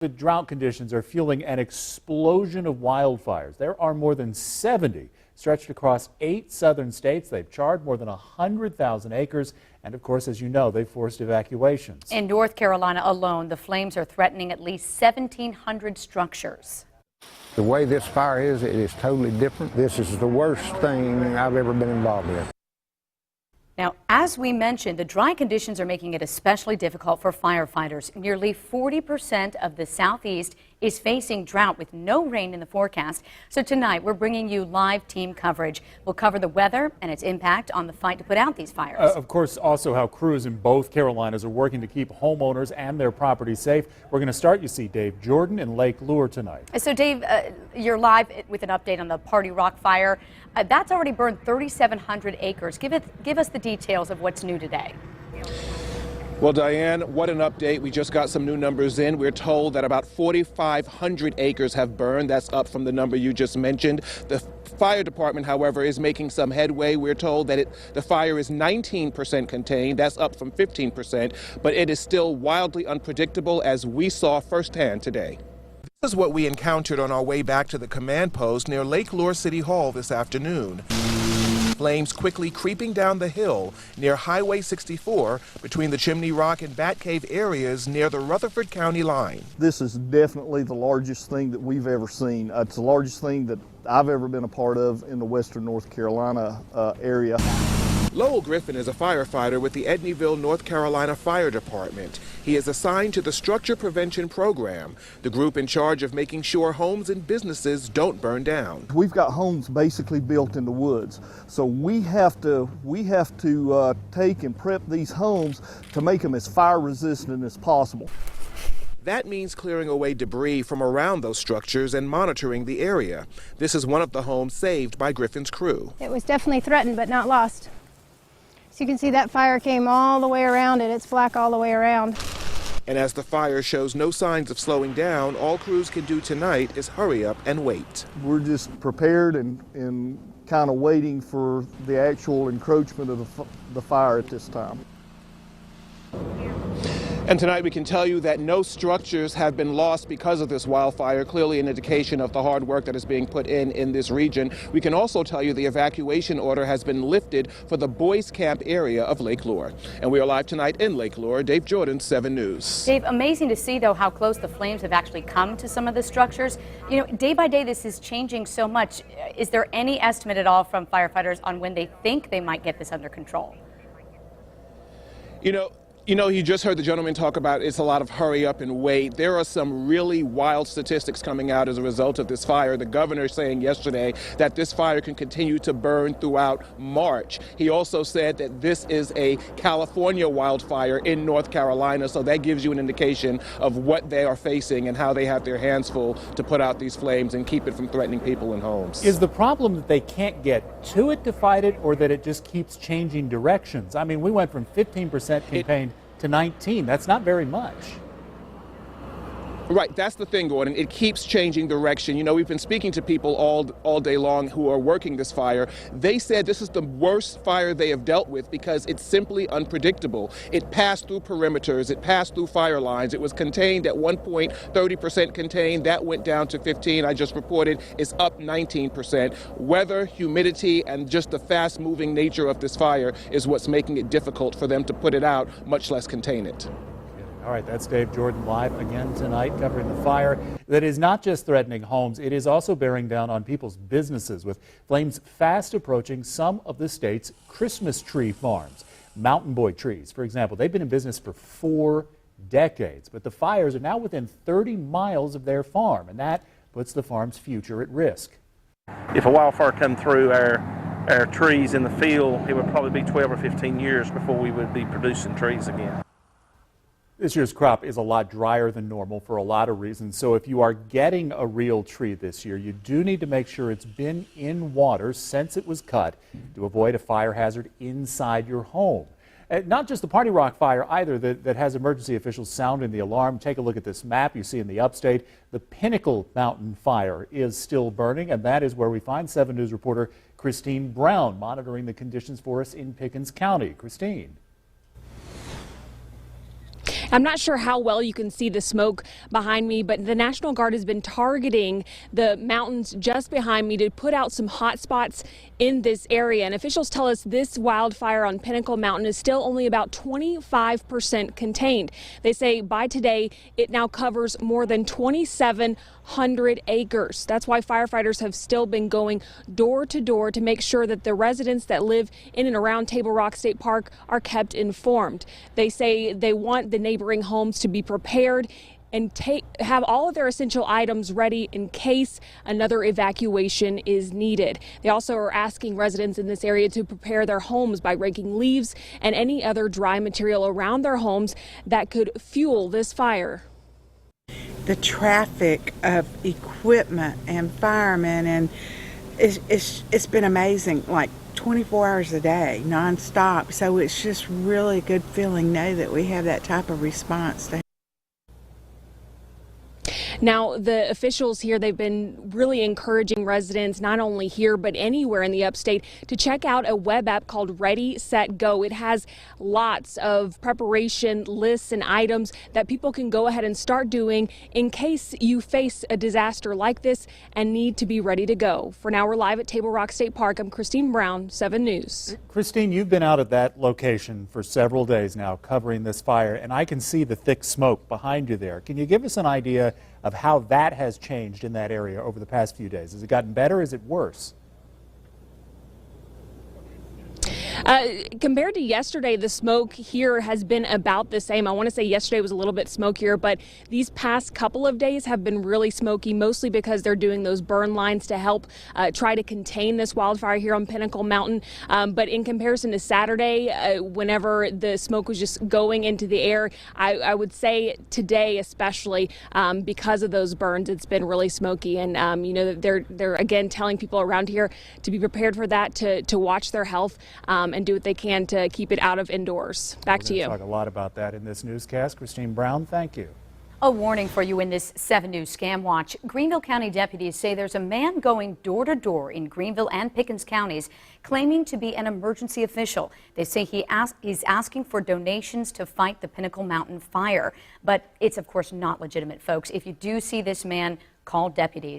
The drought conditions are fueling an explosion of wildfires. There are more than 70 stretched across 8 southern states. They've charred more than 100,000 acres. And of course, as you know, they've forced evacuations. In North Carolina alone, the flames are threatening at least 1,700 structures. The way this fire is, it is totally different. This is the worst thing I've ever been involved in. Now, as we mentioned, the dry conditions are making it especially difficult for firefighters. Nearly 40% of the southeast is facing drought with no rain in the forecast. So tonight, we're bringing you live team coverage. We'll cover the weather and its impact on the fight to put out these fires. Of course, also how crews in both Carolinas are working to keep homeowners and their property safe. We're going to start, you see, Dave Jordan in Lake Lure tonight. So, Dave, you're live with an update on the Party Rock fire. That's already burned 3,700 acres. Give us the details of what's new today. Well, Diane, what an update. We just got some new numbers in. We're told that about 4,500 acres have burned. That's up from the number you just mentioned. The fire department, however, is making some headway. We're told that the fire is 19% contained. That's up from 15%, but it is still wildly unpredictable, as we saw firsthand today. This is what we encountered on our way back to the command post near Lake Lure City Hall this afternoon. Flames quickly creeping down the hill near Highway 64 between the Chimney Rock and Bat Cave areas near the Rutherford County line. This is definitely the largest thing that we've ever seen. It's the largest thing that I've ever been a part of in the western North Carolina area. Lowell Griffin is a firefighter with the Edneyville, North Carolina Fire Department. He is assigned to the Structure Prevention Program, the group in charge of making sure homes and businesses don't burn down. We've got homes basically built in the woods, so we have to take and prep these homes to make them as fire resistant as possible. That means clearing away debris from around those structures and monitoring the area. This is one of the homes saved by Griffin's crew. It was definitely threatened, but not lost. So you can see that fire came all the way around it. It's black all the way around. And as the fire shows no signs of slowing down, all crews can do tonight is hurry up and wait. We're just prepared and kind of waiting for the actual encroachment of the fire at this time. And tonight we can tell you that no structures have been lost because of this wildfire, clearly an indication of the hard work that is being put in this region. We can also tell you the evacuation order has been lifted for the Boys Camp area of Lake Lure. And we are live tonight in Lake Lure. Dave Jordan, 7 News. Dave, amazing to see, though, how close the flames have actually come to some of the structures. You know, day by day this is changing so much. Is there any estimate at all from firefighters on when they think they might get this under control? You just heard the gentleman talk about it's a lot of hurry up and wait. There are some really wild statistics coming out as a result of this fire. The governor saying yesterday that this fire can continue to burn throughout March. He also said that this is a California wildfire in North Carolina, so that gives you an indication of what they are facing and how they have their hands full to put out these flames and keep it from threatening people and homes. Is the problem that they can't get to it to fight it, or that it just keeps changing directions? I mean, we went from 15% contained to 19. That's not very much. Right, that's the thing, Gordon. It keeps changing direction. You know, we've been speaking to people all day long who are working this fire. They said this is the worst fire they have dealt with because it's simply unpredictable. It passed through perimeters. It passed through fire lines. It was contained at one point, 30% contained. That went down to 15. I just reported it's up 19%. Weather, humidity, and just the fast-moving nature of this fire is what's making it difficult for them to put it out, much less contain it. All right, that's Dave Jordan live again tonight covering the fire that is not just threatening homes, it is also bearing down on people's businesses with flames fast approaching some of the state's Christmas tree farms. Mountain Boy Trees, for example, they've been in business for 4 decades, but the fires are now within 30 miles of their farm, and that puts the farm's future at risk. If a wildfire come through our trees in the field, it would probably be 12 or 15 years before we would be producing trees again. This year's crop is a lot drier than normal for a lot of reasons, so if you are getting a real tree this year, you do need to make sure it's been in water since it was cut to avoid a fire hazard inside your home. Not just the Party Rock fire either that has emergency officials sounding the alarm. Take a look at this map you see in the upstate. The Pinnacle Mountain fire is still burning, and that is where we find 7 News reporter Christine Brown monitoring the conditions for us in Pickens County. Christine. I'm not sure how well you can see the smoke behind me, but the National Guard has been targeting the mountains just behind me to put out some hot spots in this area. And officials tell us this wildfire on Pinnacle Mountain is still only about 25% contained. They say by today, it now covers more than 2,700 acres. That's why firefighters have still been going door to door to make sure that the residents that live in and around Table Rock State Park are kept informed. They say they want the neighboring homes to be prepared and have all of their essential items ready in case another evacuation is needed. They also are asking residents in this area to prepare their homes by raking leaves and any other dry material around their homes that could fuel this fire. The traffic of equipment and firemen, and it's been amazing, like 24 hours a day, nonstop. So it's just really a good feeling know that we have that type of response. Now, the officials here, they've been really encouraging residents, not only here, but anywhere in the upstate, to check out a web app called Ready, Set, Go. It has lots of preparation lists and items that people can go ahead and start doing in case you face a disaster like this and need to be ready to go. For now, we're live at Table Rock State Park. I'm Christine Brown, 7 News. Christine, you've been out at that location for several days now covering this fire, and I can see the thick smoke behind you there. Can you give us an idea of how that has changed in that area over the past few days? Has it gotten better? Is it worse? Compared to yesterday, the smoke here has been about the same. I want to say yesterday was a little bit smokier, but these past couple of days have been really smoky, mostly because they're doing those burn lines to help try to contain this wildfire here on Pinnacle Mountain. But in comparison to Saturday, whenever the smoke was just going into the air, I would say today especially, because of those burns, it's been really smoky. And you know, they're again telling people around here to be prepared for that, to watch their health and do what they can to keep it out of indoors. Back to you. We'll talk a lot about that in this newscast. Christine Brown, thank you. A warning for you in this 7 News Scam Watch. Greenville County deputies say there's a man going door to door in Greenville and Pickens counties claiming to be an emergency official. They say he's asking for donations to fight the Pinnacle Mountain fire. But it's, of course, not legitimate, folks. If you do see this man, call deputies.